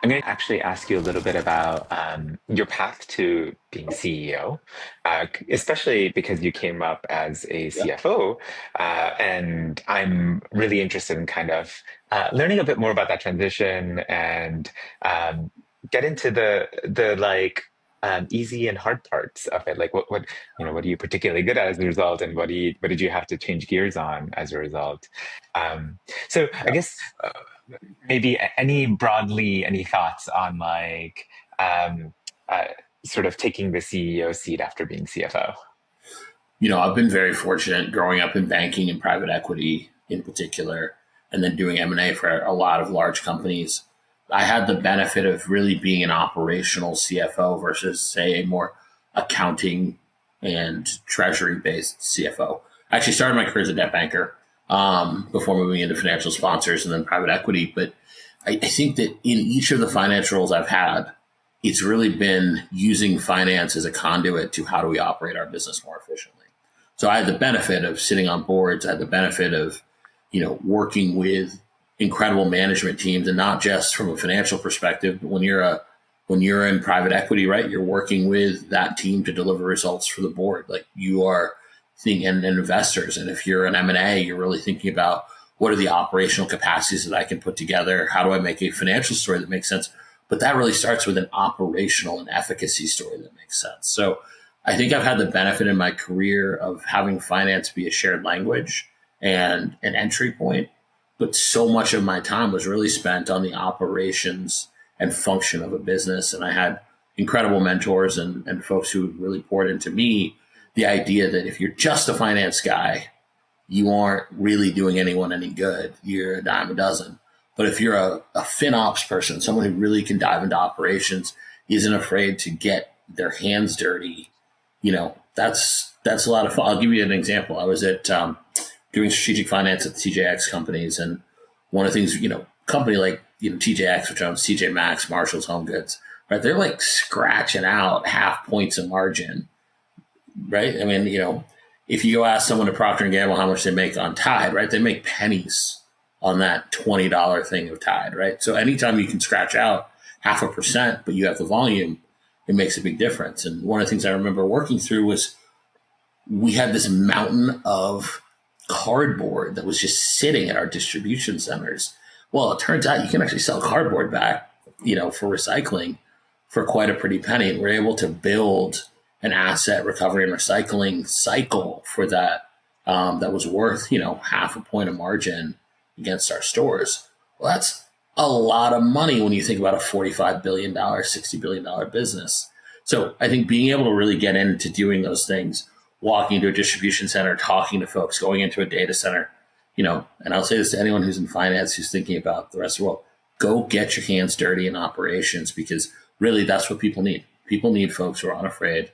I'm going to actually ask you a little bit about your path to being CEO, especially because you came up as a Yeah. CFO. And I'm really interested in kind of learning a bit more about that transition and um, get into the like easy and hard parts of it. Like what are you particularly good at as a result, and what did you have to change gears on as a result? Um, so I Yeah. guess. Maybe any thoughts on like um, uh, sort of taking the CEO seat after being CFO? I've been very fortunate growing up in banking and private equity in particular, and then doing M&A for a lot of large companies. I had the benefit of really being an operational CFO versus, say, a more accounting and treasury based CFO. I actually started my career as a debt banker before moving into financial sponsors and then private equity. But I think that in each of the finance roles I've had, it's really been using finance as a conduit to how do we operate our business more efficiently. So I had the benefit of sitting on boards. I had the benefit of, working with incredible management teams, and not just from a financial perspective. But when you're in private equity, right, you're working with that team to deliver results for the board. Like you are thinking and investors. And if you're an M&A, you're really thinking about what are the operational capacities that I can put together? How do I make a financial story that makes sense? But that really starts with an operational and efficacy story that makes sense. So I think I've had the benefit in my career of having finance be a shared language and an entry point. But so much of my time was really spent on the operations and function of a business. And I had incredible mentors and folks who really poured into me the idea that if you're just a finance guy, you aren't really doing anyone any good. You're a dime a dozen. But if you're a FinOps person, someone who really can dive into operations, isn't afraid to get their hands dirty, that's a lot of fun. I'll give you an example. I was at doing strategic finance at the TJX companies, and one of the things, company like TJX, which owns TJ Maxx, Marshalls, Home Goods, right? They're like scratching out half points of margin, right? I mean, if you go ask someone at Procter and Gamble how much they make on Tide, right? They make pennies on that $20 thing of Tide, right? So anytime you can scratch out 0.5%, but you have the volume, it makes a big difference. And one of the things I remember working through was we had this mountain of cardboard that was just sitting at our distribution centers. Well, it turns out you can actually sell cardboard back, for recycling for quite a pretty penny. And we're able to build an asset recovery and recycling cycle for that that was worth, 0.5 point of margin against our stores. Well, that's a lot of money when you think about a $45 billion, $60 billion business. So I think being able to really get into doing those things, walking into a distribution center, talking to folks, going into a data center, and I'll say this to anyone who's in finance, who's thinking about the rest of the world, go get your hands dirty in operations, because really that's what people need. People need folks who are unafraid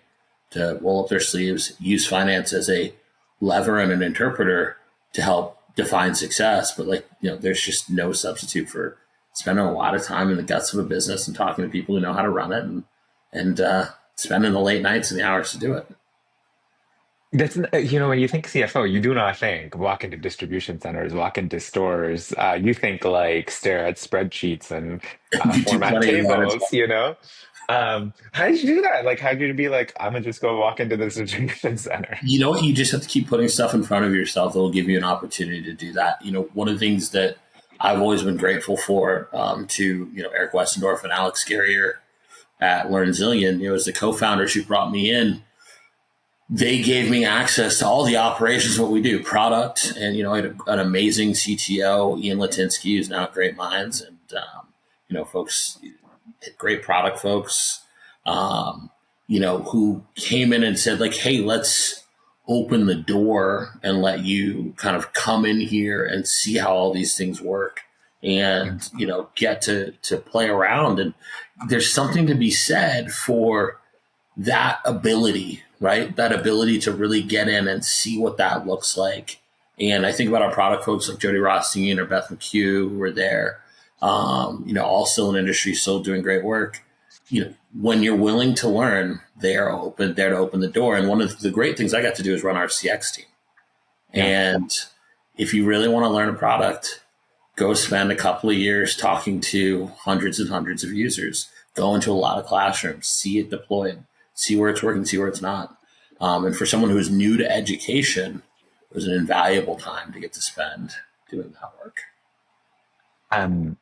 to roll up their sleeves, use finance as a lever and an interpreter to help define success. But there's just no substitute for spending a lot of time in the guts of a business and talking to people who know how to run it, and spending the late nights and the hours to do it. That's when you think CFO, you do not think walk into distribution centers, walk into stores. You think like stare at spreadsheets and You do format plenty of that as tables. well. How did you do that? Like, how did you be like, I'm gonna just go walk into this distribution center? You know what? You just have to keep putting stuff in front of yourself that will give you an opportunity to do that. One of the things that I've always been grateful for to Eric Westendorf and Alex Garrier at LearnZillion, as the co-founders who brought me in, they gave me access to all the operations of what we do, product, and I had an amazing CTO, Ian Latinsky, who's now at Great Minds, and folks, great product folks, um, who came in and said like, "Hey, let's open the door and let you kind of come in here and see how all these things work, and get to play around." And there's something to be said for that ability, right? That ability to really get in and see what that looks like. And I think about our product folks like Jody Rothstein or Beth McHugh who were there, all still in industry, still doing great work. When you're willing to learn, they are open there to open the door. And one of the great things I got to do is run our CX team. Yeah. And if you really want to learn a product, Go spend a couple of years talking to hundreds and hundreds of users, go into a lot of classrooms, see it deployed, see where it's working, see where it's not. And for someone who's new to education, it was an invaluable time to get to spend doing that work.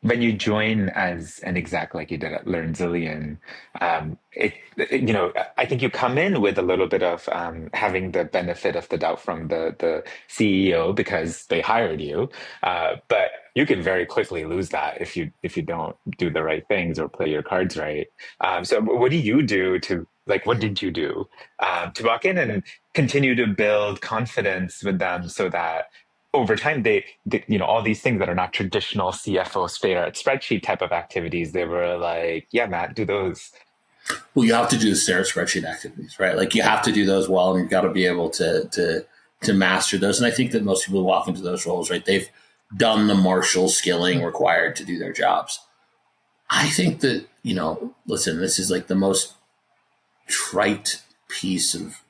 When you join as an exec like you did at LearnZillion, I think you come in with a little bit of having the benefit of the doubt from the CEO because they hired you, but you can very quickly lose that if you don't do the right things or play your cards right. So, what do you do to like? What did you do to walk in and continue to build confidence with them so that over time they all these things that are not traditional CFO stare at spreadsheet type of activities, they were like, yeah, Matt, do those. Well, you have to do the stare spreadsheet activities, right? Like you have to do those well, and you've got to be able to master those. And I think that most people who walk into those roles, right, they've done the Marshall skilling required to do their jobs. I think that, listen, this is like the most trite piece of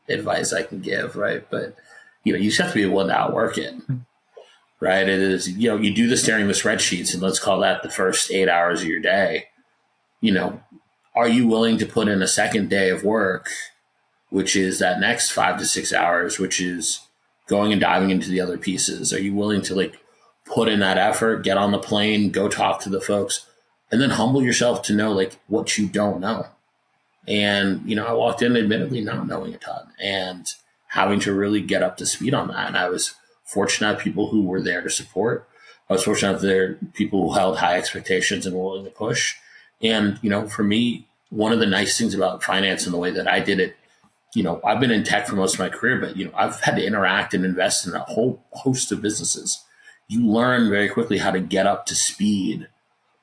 advice I can give, right? But you just have to be able to outwork it, right? It is, you do the staring the spreadsheets, and let's call that the first 8 hours of your day. You know, are you willing to put in a second day of work, which is that next 5 to 6 hours, which is going and diving into the other pieces? Are you willing to like put in that effort, get on the plane, go talk to the folks, and then humble yourself to know like what you don't know? And, I walked in admittedly not knowing a ton and having to really get up to speed on that. And I was fortunate to have people who were there to support. I was fortunate that there were people who held high expectations and were willing to push. And, for me, one of the nice things about finance and the way that I did it, I've been in tech for most of my career, but, I've had to interact and invest in a whole host of businesses. You learn very quickly how to get up to speed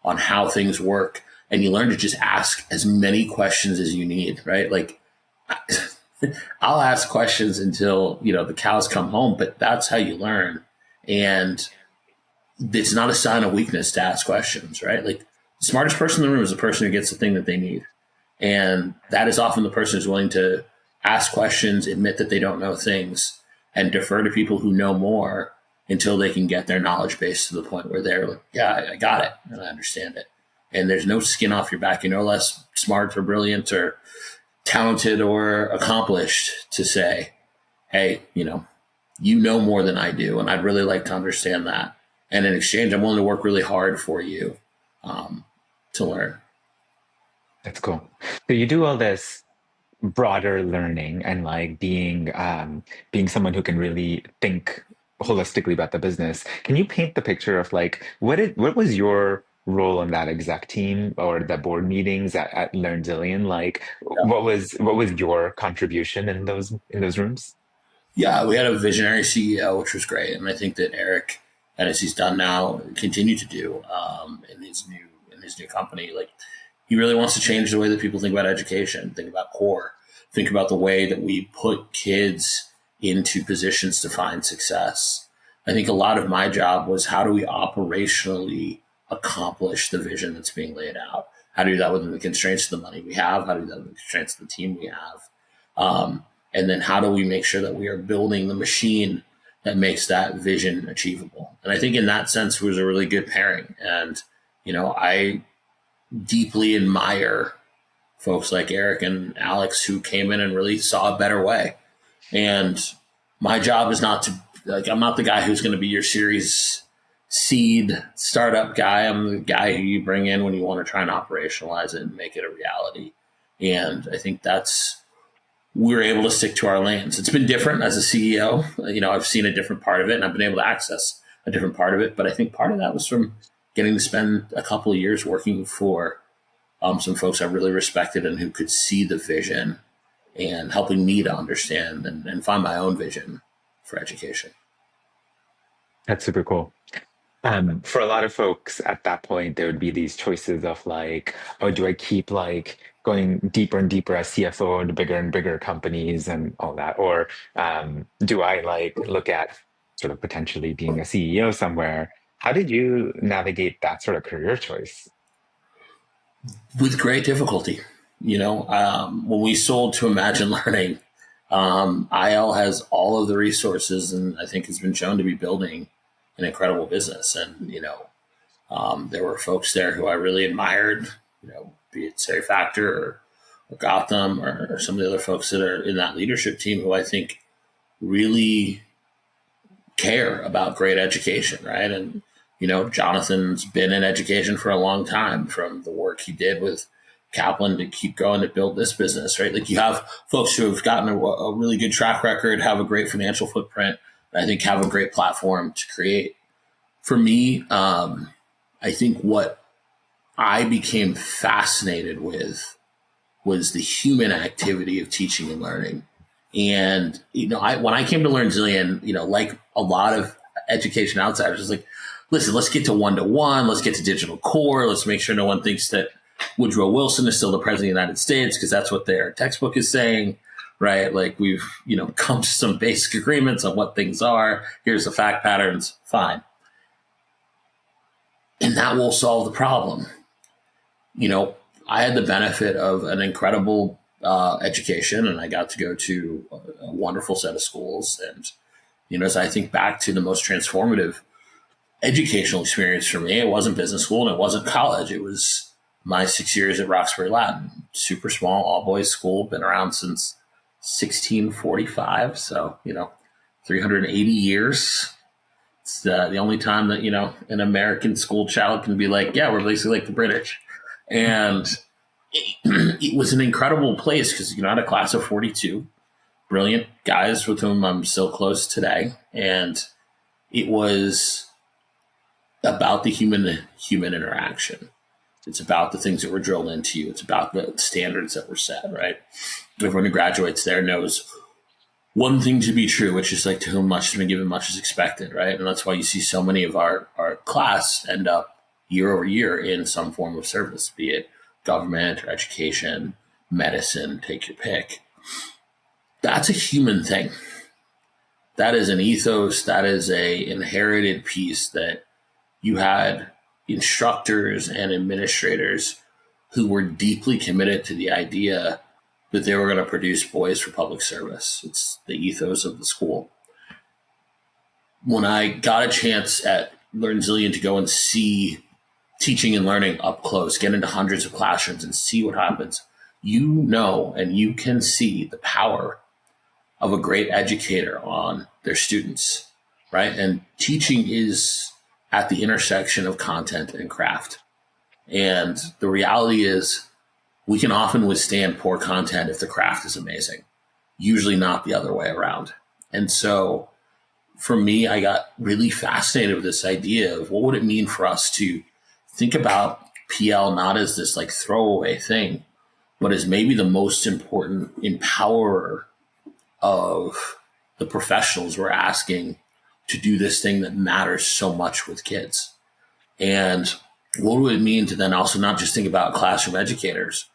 on how things work. And you learn to just ask as many questions as you need, right? Like I'll ask questions until, the cows come home, but that's how you learn. And it's not a sign of weakness to ask questions, right? Like the smartest person in the room is the person who gets the thing that they need. And that is often the person who's willing to ask questions, admit that they don't know things, and defer to people who know more until they can get their knowledge base to the point where they're like, yeah, I got it and I understand it. And there's no skin off your back. You're no less smart or brilliant or talented or accomplished to say, hey, you know more than I do. And I'd really like to understand that. And in exchange, I'm willing to work really hard for you to learn. That's cool. So you do all this broader learning and like being someone who can really think holistically about the business. Can you paint the picture of like what was your role on that exec team or the board meetings at LearnZillion? Like what was your contribution in those rooms? Yeah, we had a visionary CEO, which was great. And I think that Eric, and as he's done now, continue to do in his new company. Like he really wants to change the way that people think about education, think about core, think about the way that we put kids into positions to find success. I think a lot of my job was how do we operationally accomplish the vision that's being laid out? How do we do that within the constraints of the money we have? How do we do that within the constraints of the team we have? And then how do we make sure that we are building the machine that makes that vision achievable? And I think in that sense, it was a really good pairing. And, I deeply admire folks like Eric and Alex who came in and really saw a better way. And my job is not to, like, I'm not the guy who's going to be your series seed startup guy. I'm the guy who you bring in when you want to try and operationalize it and make it a reality. And I think we're able to stick to our lanes. It's been different as a CEO. I've seen a different part of it and I've been able to access a different part of it. But I think part of that was from getting to spend a couple of years working for some folks I really respected and who could see the vision and helping me to understand and find my own vision for education. That's super cool. For a lot of folks at that point, there would be these choices of like, oh, do I keep like going deeper and deeper as CFO into bigger and bigger companies and all that, or do I like look at sort of potentially being a CEO somewhere? How did you navigate that sort of career choice? With great difficulty. When we sold to Imagine Learning, IL has all of the resources and I think has been shown to be building an incredible business. And, there were folks there who I really admired, be it Sari Factor or Gotham or some of the other folks that are in that leadership team who I think really care about great education, right? And, Jonathan's been in education for a long time, from the work he did with Kaplan to keep going to build this business, right? Like, you have folks who have gotten a really good track record, have a great financial footprint, and I think have a great platform to create. For me, I think what I became fascinated with was the human activity of teaching and learning. And, when I came to LearnZillion, like a lot of education outsiders, was like, listen, let's get to one-to-one. Let's get to digital core. Let's make sure no one thinks that Woodrow Wilson is still the president of the United States, because that's what their textbook is saying, right? Like, we've, come to some basic agreements on what things are. Here's the fact patterns. Fine. And that will solve the problem. I had the benefit of an incredible education, and I got to go to a wonderful set of schools. And, as I think back to the most transformative educational experience for me, it wasn't business school and it wasn't college. It was my 6 years at Roxbury Latin, super small, all boys school, been around since 1645. So, 380 years. It's the only time that, an American school child can be like, yeah, we're basically like the British. And it was an incredible place because, I had a class of 42 brilliant guys with whom I'm still close today. And it was about the human interaction. It's about the things that were drilled into you. It's about the standards that were set, right? Everyone who graduates there knows one thing to be true, which is, like, to whom much has been given, much is expected, right? And that's why you see so many of our class end up year over year in some form of service, be it government or education, medicine, take your pick. That's a human thing. That is an ethos. That is a inherited piece that you had instructors and administrators who were deeply committed to the idea that they were going to produce boys for public service. It's the ethos of the school. When I got a chance at LearnZillion to go and see teaching and learning up close, get into hundreds of classrooms and see what happens, and you can see the power of a great educator on their students, right? And teaching is at the intersection of content and craft. And the reality is, we can often withstand poor content if the craft is amazing, usually not the other way around. And so for me, I got really fascinated with this idea of what would it mean for us to think about PL not as this, like, throwaway thing, but as maybe the most important empowerer of the professionals we're asking to do this thing that matters so much with kids. And what would it mean to then also not just think about classroom educators,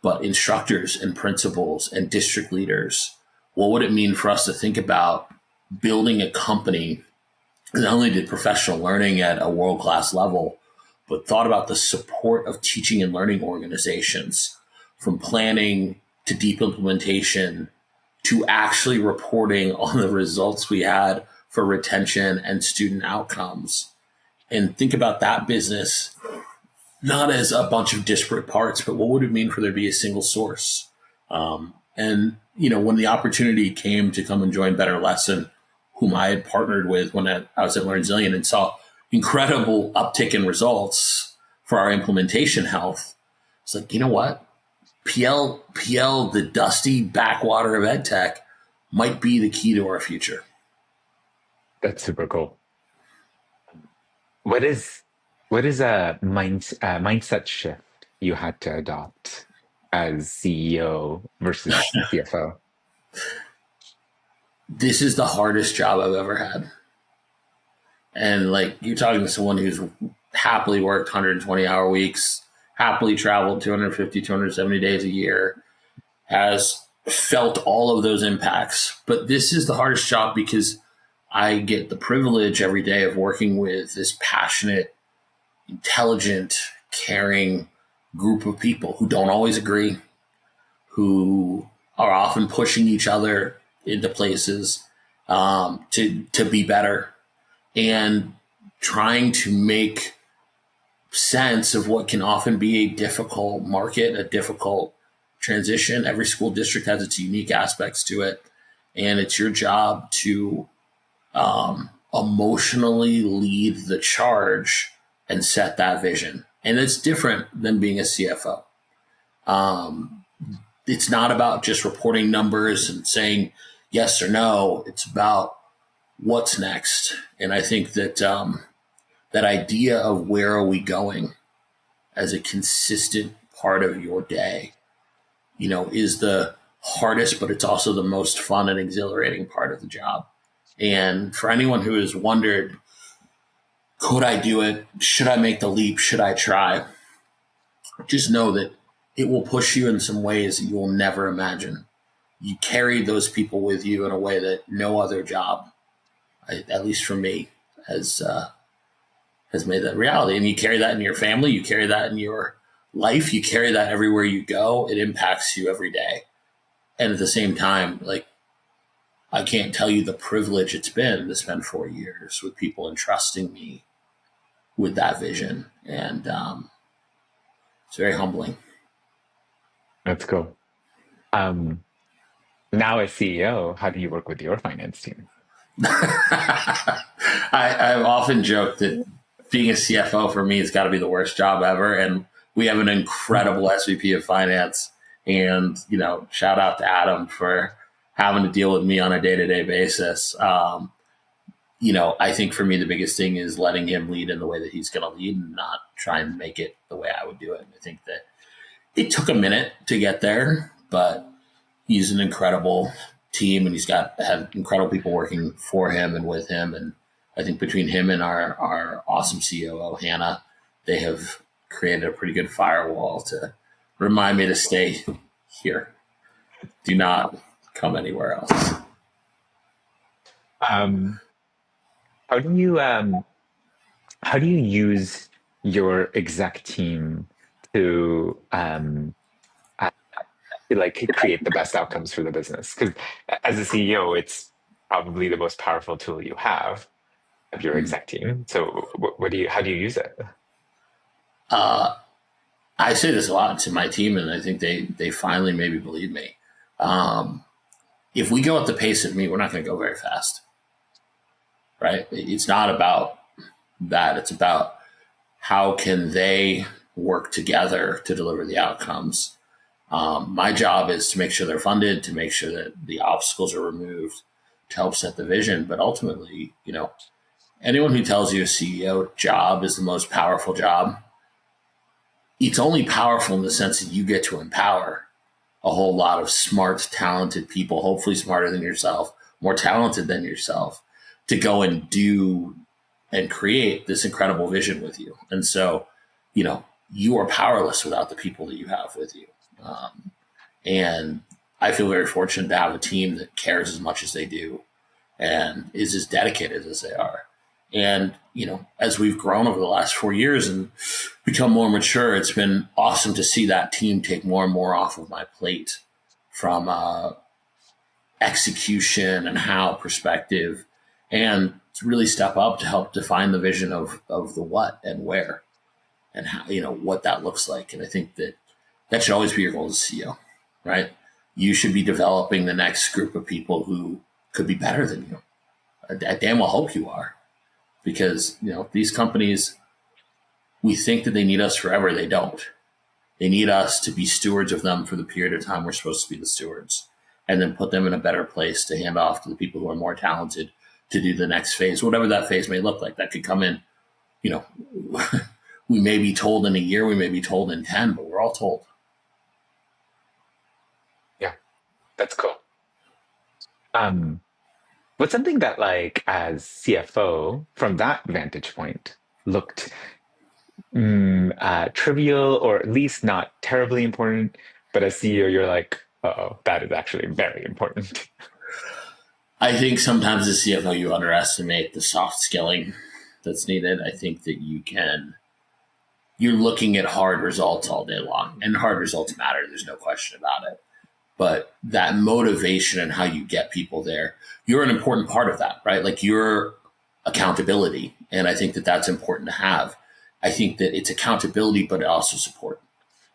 but instructors and principals and district leaders? What would it mean for us to think about building a company that not only did professional learning at a world-class level, but thought about the support of teaching and learning organizations, from planning to deep implementation to actually reporting on the results we had for retention and student outcomes? And think about that business not as a bunch of disparate parts, but what would it mean for there to be a single source? And when the opportunity came to come and join BetterLesson, whom I had partnered with when I was at LearnZillion, and saw incredible uptick in results for our implementation health, it's like, you know what? PL, the dusty backwater of ed tech, might be the key to our future. That's super cool. What is a mindset shift you had to adopt as CEO versus CFO? This is the hardest job I've ever had. And, like, you're talking to someone who's happily worked 120-hour weeks, happily traveled 250, 270 days a year, has felt all of those impacts. But this is the hardest job because I get the privilege every day of working with this passionate, intelligent, caring group of people who don't always agree, who are often pushing each other into places to be better. And trying to make sense of what can often be a difficult market, a difficult transition. Every school district has its unique aspects to it. And it's your job to emotionally lead the charge and set that vision. And it's different than being a CFO. It's not about just reporting numbers and saying yes or no. It's about what's next. And I think that that idea of where are we going as a consistent part of your day, is the hardest, but it's also the most fun and exhilarating part of the job. And for anyone who has wondered, could I do it? Should I make the leap? Should I try? Just know that it will push you in some ways that you will never imagine. You carry those people with you in a way that no other job, at least for me, has made that reality. And you carry that in your family. You carry that in your life. You carry that everywhere you go. It impacts you every day. And at the same time, like, I can't tell you the privilege it's been to spend 4 years with people entrusting me with that vision. And it's very humbling. That's cool. Um, Now as CEO, how do you work with your finance team? I've often joked that being a CFO for me has got to be the worst job ever. And we have an incredible SVP of finance. And, shout out to Adam for having to deal with me on a day-to-day basis. I think for me, the biggest thing is letting him lead in the way that he's going to lead and not try and make it the way I would do it. And I think that it took a minute to get there, but he's an incredible team and he's had incredible people working for him and with him. And I think between him and our awesome COO, Hannah, they have created a pretty good firewall to remind me to stay here. Do not come anywhere else. Um, how do you use your exec team to like create the best outcomes for the business? Because as a CEO, it's probably the most powerful tool you have of your exec team. So how do you use it? Uh, I say this a lot to my team, and I think they finally maybe believe me. If we go at the pace of me, we're not going to go very fast, right? It's not about that. It's about how can they work together to deliver the outcomes. My job is to make sure they're funded, to make sure that the obstacles are removed, to help set the vision. But ultimately, anyone who tells you a CEO job is the most powerful job, it's only powerful in the sense that you get to empower a whole lot of smart, talented people, hopefully smarter than yourself, more talented than yourself, to go and do and create this incredible vision with you. And so, you are powerless without the people that you have with you. And I feel very fortunate to have a team that cares as much as they do and is as dedicated as they are. And, as we've grown over the last 4 years and become more mature, it's been awesome to see that team take more and more off of my plate from execution and how perspective, and to really step up to help define the vision of the what and where and how, what that looks like. And I think that should always be your goal as a CEO, right? You should be developing the next group of people who could be better than you. I damn well hope you are. Because, these companies, we think that they need us forever. They don't. They need us to be stewards of them for the period of time we're supposed to be the stewards, and then put them in a better place to hand off to the people who are more talented to do the next phase, whatever that phase may look like. That could come in, we may be told in a year, we may be told in 10, but we're all told. Yeah, that's cool. What's something that, like, as CFO, from that vantage point, looked trivial or at least not terribly important, but as CEO, you're like, oh, that is actually very important. I think sometimes as CFO, you underestimate the soft skilling that's needed. I think that you're looking at hard results all day long, and hard results matter. There's no question about it. But that motivation and how you get people there, you're an important part of that, right? Like, you're accountability. And I think that that's important to have. I think that it's accountability, but also support.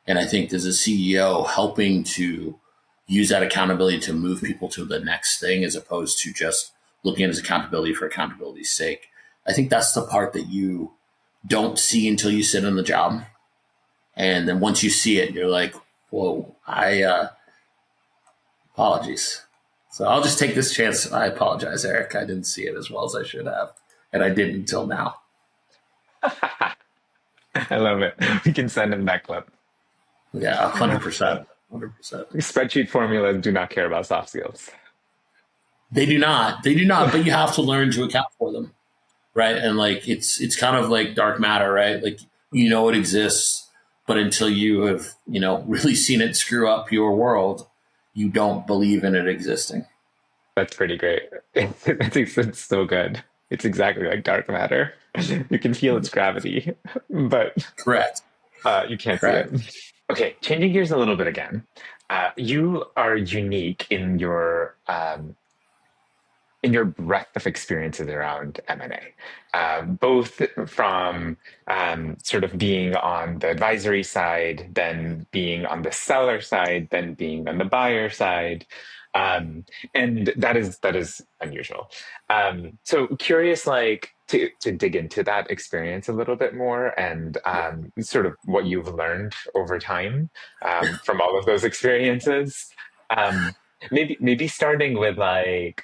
And I think as a CEO, helping to use that accountability to move people to the next thing as opposed to just looking at it as accountability for accountability's sake. I think that's the part that you don't see until you sit in the job. And then once you see it, you're like, whoa, apologies. So I'll just take this chance. I apologize, Eric. I didn't see it as well as I should have. And I didn't until now. I love it. We can send him that clip. Yeah, 100%. 100%. Spreadsheet formulas do not care about soft skills. They do not. They do not, but you have to learn to account for them. Right. And like it's kind of like dark matter, right? Like it exists, but until you have, really seen it screw up your world, you don't believe in it existing. That's pretty great. It's so good. It's exactly like dark matter. You can feel its gravity, but Correct. you can't Correct. see it. Okay, changing gears a little bit again. You are unique in your breadth of experiences around M&A, both from sort of being on the advisory side, then being on the seller side, then being on the buyer side. And that is unusual. So curious, like to dig into that experience a little bit more and sort of what you've learned over time from all of those experiences. Um, maybe starting with like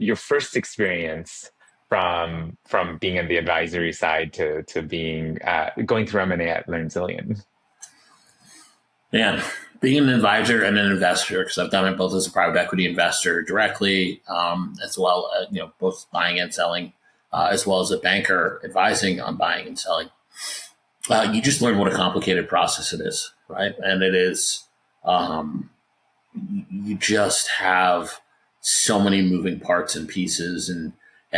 your first experience from being in the advisory side to being going through M&A at LearnZillion. Man, being an advisor and an investor, because I've done it both as a private equity investor directly, as well as, both buying and selling, as well as a banker advising on buying and selling. You just learn what a complicated process it is, right? And it is, you just have so many moving parts and pieces and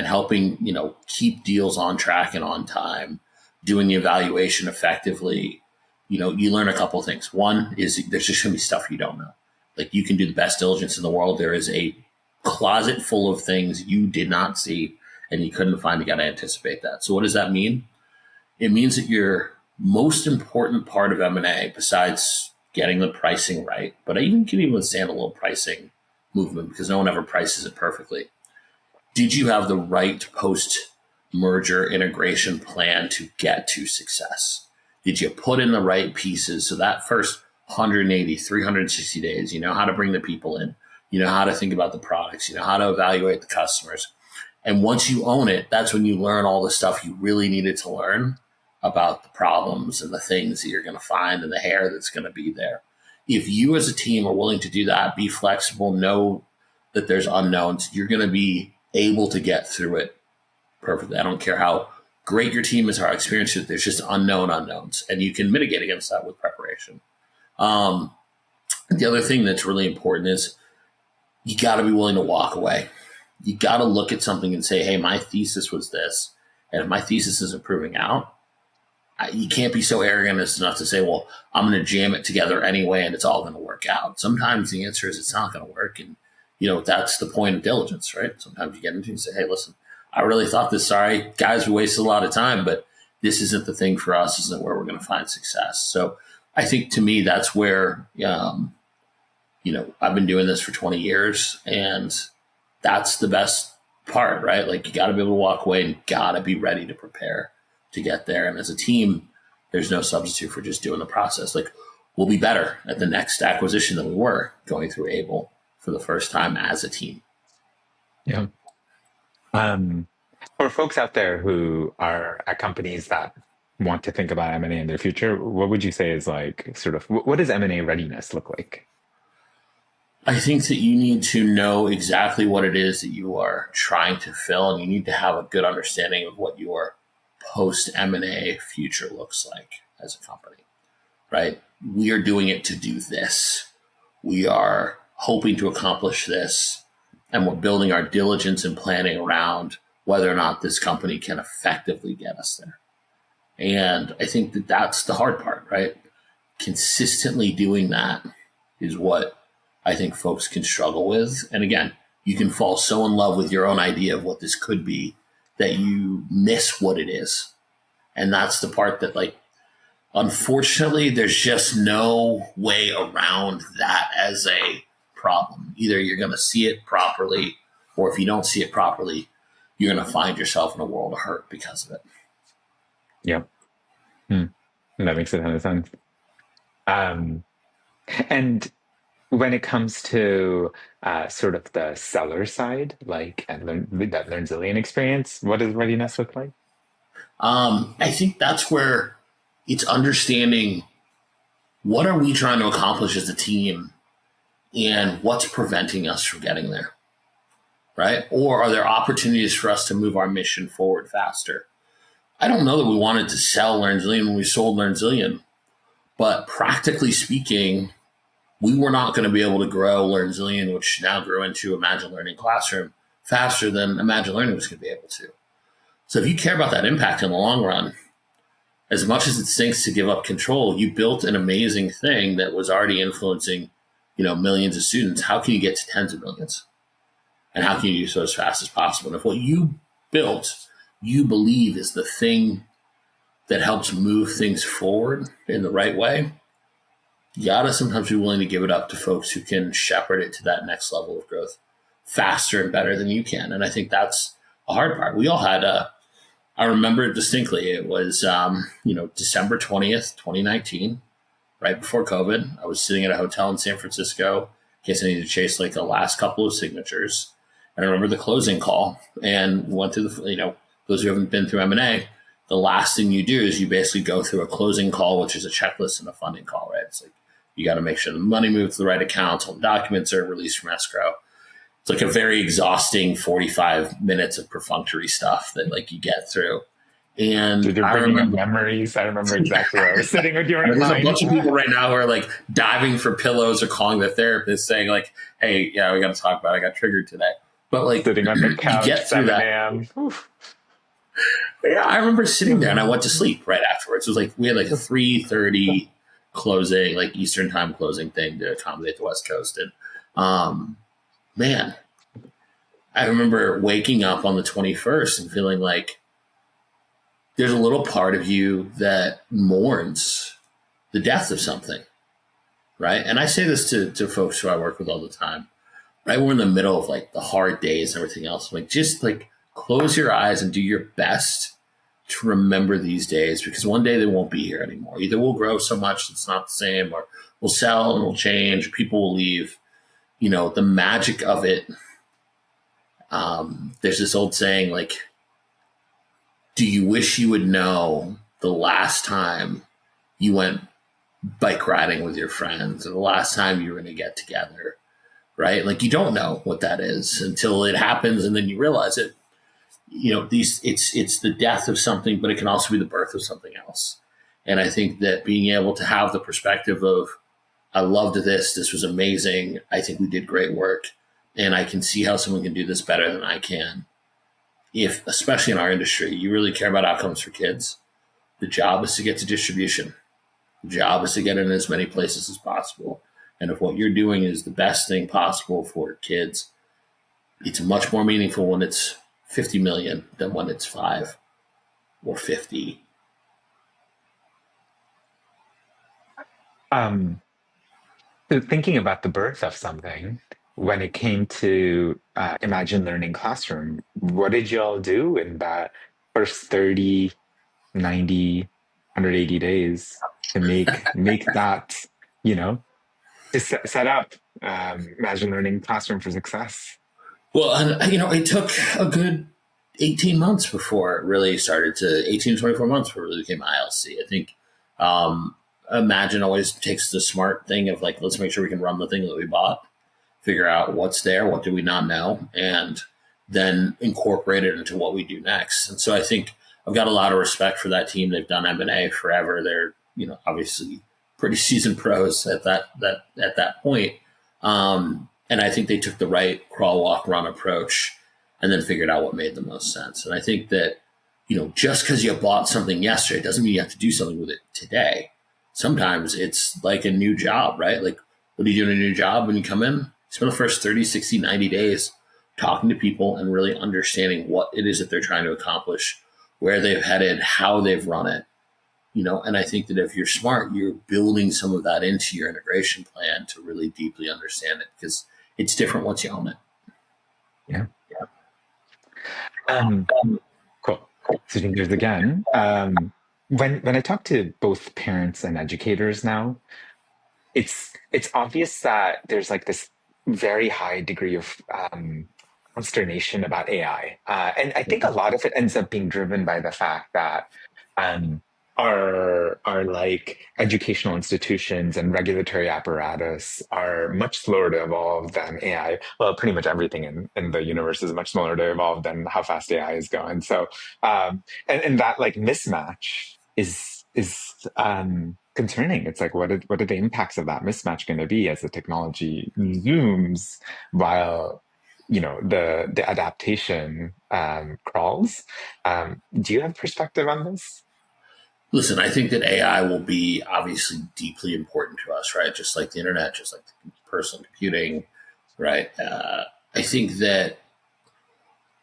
helping, keep deals on track and on time, doing the evaluation effectively. You learn a couple of things. One is there's just going to be stuff you don't know. Like you can do the best diligence in the world. There is a closet full of things you did not see and you couldn't find. You got to anticipate that. So what does that mean? It means that your most important part of M&A, besides getting the pricing right, but I even can even stand a little pricing movement because no one ever prices it perfectly. Did you have the right post-merger integration plan to get to success? Did you put in the right pieces? So that first 180, 360 days, you know how to bring the people in, you know how to think about the products, you know how to evaluate the customers. And once you own it, that's when you learn all the stuff you really needed to learn about the problems and the things that you're going to find and the hair that's going to be there. If you as a team are willing to do that, be flexible, know that there's unknowns, you're going to be able to get through it perfectly. I don't care how great your team is or how experienced it is, there's just unknowns, and you can mitigate against that with preparation. The other thing that's really important is you got to be willing to walk away. You got to look at something and say, hey, my thesis was this. And if my thesis isn't proving out, you can't be so arrogant as enough to say, well, I'm going to jam it together anyway, and it's all going to work out. Sometimes the answer is it's not going to work. And, that's the point of diligence, right? Sometimes you get into it and say, hey, listen, I really thought this, sorry, guys, we wasted a lot of time, but this isn't the thing for us. This isn't where we're going to find success. So I think to me, that's where, I've been doing this for 20 years, and that's the best part, right? Like you got to be able to walk away and got to be ready to prepare to get there. And as a team, there's no substitute for just doing the process. Like we'll be better at the next acquisition than we were going through Able for the first time as a team. Yeah. For folks out there who are at companies that want to think about M&A in their future, what would you say is like sort of what does M&A readiness look like? I think that you need to know exactly what it is that you are trying to fill, and you need to have a good understanding of what your post M&A future looks like as a company, right? We are doing it to do this. We are hoping to accomplish this, and we're building our diligence and planning around whether or not this company can effectively get us there. And I think that that's the hard part, right? Consistently doing that is what I think folks can struggle with. And again, you can fall so in love with your own idea of what this could be that you miss what it is. And that's the part that, like, unfortunately, there's just no way around that as a problem. Either you're going to see it properly, or if you don't see it properly, you're going to find yourself in a world of hurt because of it. Yep. Hmm. That makes a ton of sense. Um, and when it comes to sort of the seller side, like that LearnZillion experience, what does readiness look like? I think that's where it's understanding what are we trying to accomplish as a team and what's preventing us from getting there, right? Or are there opportunities for us to move our mission forward faster? I don't know that we wanted to sell LearnZillion when we sold LearnZillion, but practically speaking, we were not going to be able to grow LearnZillion, which now grew into Imagine Learning Classroom, faster than Imagine Learning was going to be able to. So if you care about that impact in the long run, as much as it stinks to give up control, you built an amazing thing that was already influencing, millions of students. How can you get to tens of millions? And how can you do so as fast as possible? And if what you built, you believe is the thing that helps move things forward in the right way, you gotta sometimes be willing to give it up to folks who can shepherd it to that next level of growth faster and better than you can. And I think that's a hard part. We all had I remember it distinctly. It was, December 20th, 2019, right before COVID. I was sitting at a hotel in San Francisco in case I needed to chase like the last couple of signatures. And I remember the closing call and went through those who haven't been through M&A, the last thing you do is you basically go through a closing call, which is a checklist and a funding call, right? It's like, you got to make sure the money moves to the right accounts, all the documents are released from escrow. It's like a very exhausting 45 minutes of perfunctory stuff that like you get through. And Dude, you're I bringing up remember memories. I remember exactly where I was sitting during there's a mine. bunch of people right now who are like diving for pillows or calling their therapist saying like, hey, yeah, we got to talk about it. I got triggered today. But like Sitting on the you couch, get through 7 that. a.m. Oof. Yeah, I remember sitting there and I went to sleep right afterwards. It was like we had like a 3:30 closing, like Eastern time closing thing to accommodate the West Coast. And man, I remember waking up on the 21st and feeling like there's a little part of you that mourns the death of something, right? And I say this to folks who I work with all the time, right? We're in the middle of like the hard days and everything else. Like just like close your eyes and do your best to remember these days because one day they won't be here anymore. Either we'll grow so much it's not the same, or we'll sell and we'll change, or people will leave. The magic of it. There's this old saying like, do you wish you would know the last time you went bike riding with your friends or the last time you were going to get together, right? Like you don't know what that is until it happens and then you realize it. It's the death of something, but it can also be the birth of something else. And I think that being able to have the perspective of, I loved this. This was amazing. I think we did great work. And I can see how someone can do this better than I can. If, especially in our industry, you really care about outcomes for kids, the job is to get to distribution. The job is to get in as many places as possible. And if what you're doing is the best thing possible for kids, it's much more meaningful when it's 50 million than when it's 5 or 50. Thinking about the birth of something, when it came to Imagine Learning Classroom, what did y'all do in that first 30, 90, 180 days to make that, you know, to set up Imagine Learning Classroom for success? Well, and it took a good 18 months before it really started to 18 to 24 months before it really became ILC. I think Imagine always takes the smart thing of like, let's make sure we can run the thing that we bought, figure out what's there, what do we not know, and then incorporate it into what we do next. And so I think I've got a lot of respect for that team. They've done M&A forever. They're, obviously pretty seasoned pros at that point. And I think they took the right crawl, walk, run approach and then figured out what made the most sense. And I think that, just because you bought something yesterday doesn't mean you have to do something with it today. Sometimes it's like a new job, right? Like, what do you do in a new job when you come in? You spend the first 30, 60, 90 days talking to people and really understanding what it is that they're trying to accomplish, where they've headed, how they've run it. And I think that if you're smart, you're building some of that into your integration plan to really deeply understand it, because it's different once you own it. Yeah. Cool. Switching gears again. When I talk to both parents and educators now, it's obvious that there's like this very high degree of consternation about AI, and I think a lot of it ends up being driven by the fact that um, our like educational institutions and regulatory apparatus are much slower to evolve than AI. Well, pretty much everything in the universe is much slower to evolve than how fast AI is going. So, and that like mismatch is concerning. It's like what are the impacts of that mismatch going to be as the technology zooms while the adaptation crawls? Do you have perspective on this? Listen, I think that AI will be obviously deeply important to us, right? Just like the internet, just like personal computing, right? I think that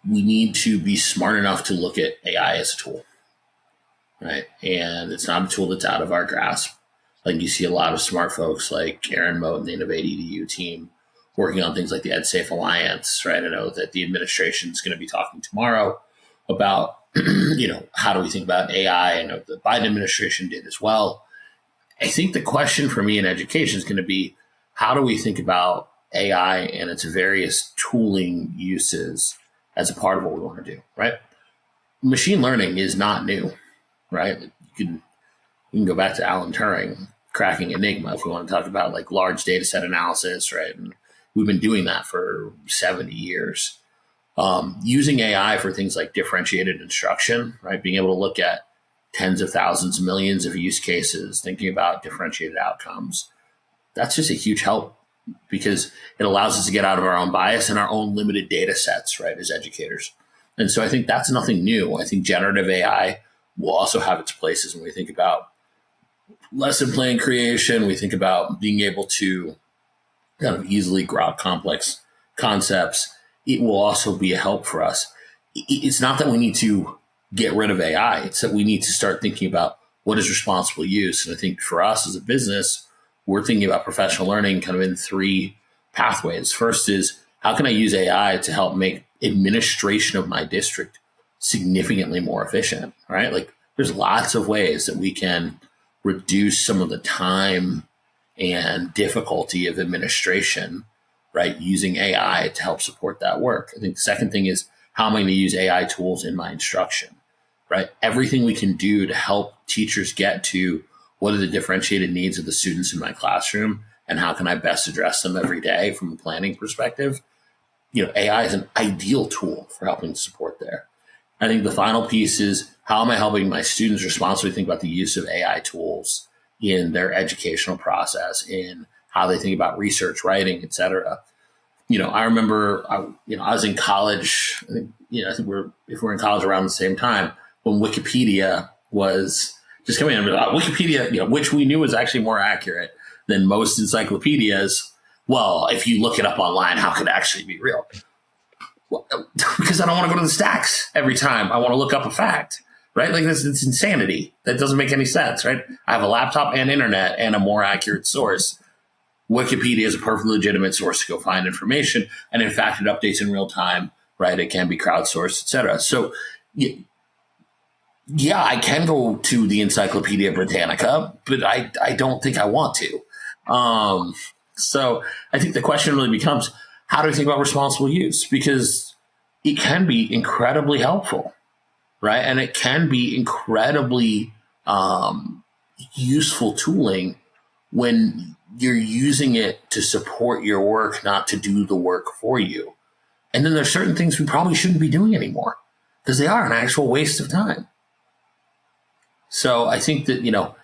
we need to be smart enough to look at AI as a tool, right? And it's not a tool that's out of our grasp. Like you see a lot of smart folks like Aaron Moat and the Innovate EDU team working on things like the EdSafe Alliance, right? I know that the administration is going to be talking tomorrow about, how do we think about AI? I know the Biden administration did as well. I think the question for me in education is going to be, how do we think about AI and its various tooling uses as a part of what we want to do, right? Machine learning is not new, right? You can go back to Alan Turing cracking Enigma if we want to talk about like large data set analysis, right? And we've been doing that for 70 years. Using AI for things like differentiated instruction, right? Being able to look at tens of thousands, millions of use cases, thinking about differentiated outcomes. That's just a huge help because it allows us to get out of our own bias and our own limited data sets, right, as educators. And so I think that's nothing new. I think generative AI will also have its places when we think about lesson plan creation. We think about being able to kind of easily grok complex concepts. It will also be a help for us. It's not that we need to get rid of AI. It's that we need to start thinking about what is responsible use. And I think for us as a business, we're thinking about professional learning kind of in three pathways. First is, how can I use AI to help make administration of my district significantly more efficient, right? Like there's lots of ways that we can reduce some of the time and difficulty of administration, right? Using AI to help support that work. I think the second thing is, how am I going to use AI tools in my instruction, right? Everything we can do to help teachers get to what are the differentiated needs of the students in my classroom and how can I best address them every day from a planning perspective. AI is an ideal tool for helping support there. I think the final piece is, how am I helping my students responsibly think about the use of AI tools in their educational process, in how they think about research, writing, et cetera. I remember, I was in college. I think if we're in college around the same time when Wikipedia was just coming in. Wikipedia, which we knew was actually more accurate than most encyclopedias. Well, if you look it up online, how could it actually be real? Well, because I don't want to go to the stacks every time I want to look up a fact, right? Like it's insanity. That doesn't make any sense, right? I have a laptop and internet and a more accurate source. Wikipedia is a perfectly legitimate source to go find information. And in fact, it updates in real time, right? It can be crowdsourced, et cetera. So yeah, I can go to the Encyclopedia Britannica, but I don't think I want to. So I think the question really becomes, how do we think about responsible use? Because it can be incredibly helpful, right? And it can be incredibly useful tooling when you're using it to support your work, not to do the work for you. And then there's certain things we probably shouldn't be doing anymore because they are an actual waste of time. So I think that,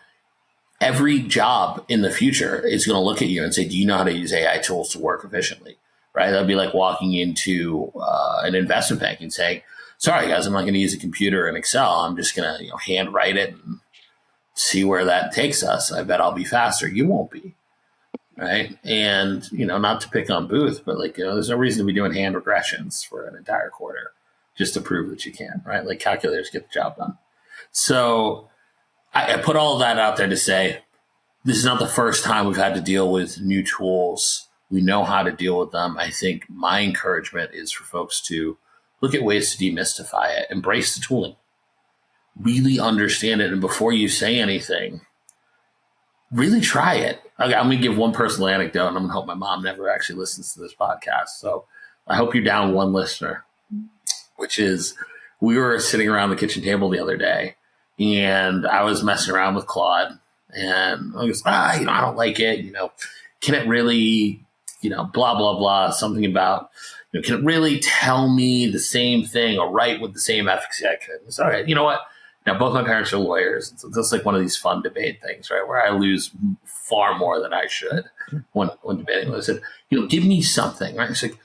every job in the future is going to look at you and say, do you know how to use AI tools to work efficiently? Right? That'd be like walking into an investment bank and saying, sorry, guys, I'm not going to use a computer and Excel. I'm just going to hand write it and see where that takes us. I bet I'll be faster. You won't be. right? And, not to pick on Booth, but like, there's no reason to be doing hand regressions for an entire quarter just to prove that you can, right? Like calculators get the job done. So I put all of that out there to say, this is not the first time we've had to deal with new tools. We know how to deal with them. I think my encouragement is for folks to look at ways to demystify it, embrace the tooling, really understand it. And before you say anything, really try it. Okay, I'm going to give one personal anecdote, and I'm going to hope my mom never actually listens to this podcast. So I hope you're down one listener, which is we were sitting around the kitchen table the other day, and I was messing around with Claude, and I was, I don't like it. Can it really, blah, blah, blah, something about, can it really tell me the same thing or write with the same efficacy I could? It's all right. You know what? Now, both my parents are lawyers. So it's like one of these fun debate things, right? Where I lose far more than I should when debating. I said, give me something, right? It's like,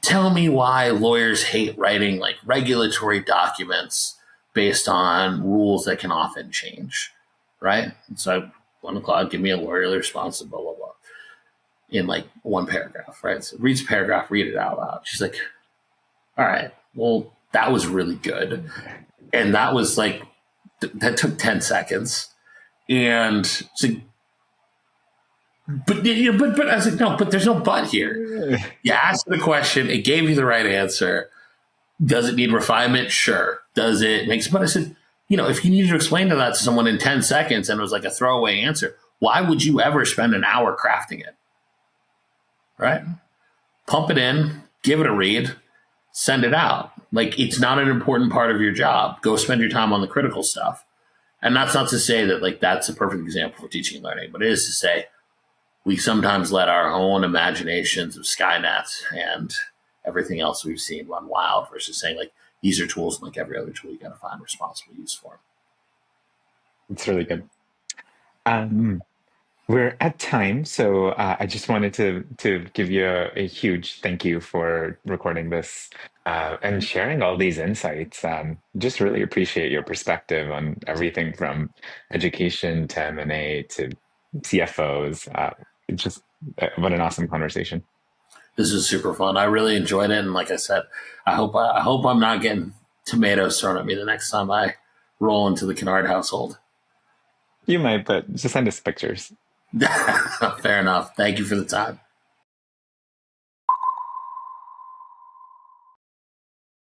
tell me why lawyers hate writing like regulatory documents based on rules that can often change, right? And so I went to Claude, give me a lawyerly response to blah, blah, blah in like one paragraph, right? So reads a paragraph, read it out loud. She's like, all right, well, that was really good. And that was like, that took 10 seconds. And it's like, but I was like, no, but there's no but here. You asked the question, it gave you the right answer. Does it need refinement? Sure. Does it make sense? But I said, if you needed to explain that to someone in 10 seconds and it was like a throwaway answer, why would you ever spend an hour crafting it? Right? Pump it in, give it a read, send it out. Like, it's not an important part of your job. Go spend your time on the critical stuff. And that's not to say that like that's a perfect example for teaching and learning, but it is to say we sometimes let our own imaginations of Skynet and everything else we've seen run wild versus saying like these are tools, and like every other tool you got to find responsible use for. It's really good. Um, we're at time, so I just wanted to give you a huge thank you for recording this and sharing all these insights. Just really appreciate your perspective on everything from education to M&A to CFOs. It's just what an awesome conversation. This is super fun. I really enjoyed it, and like I said, I hope I'm not getting tomatoes thrown at me the next time I roll into the Kennard household. You might, but just send us pictures. Fair enough. Thank you for the time.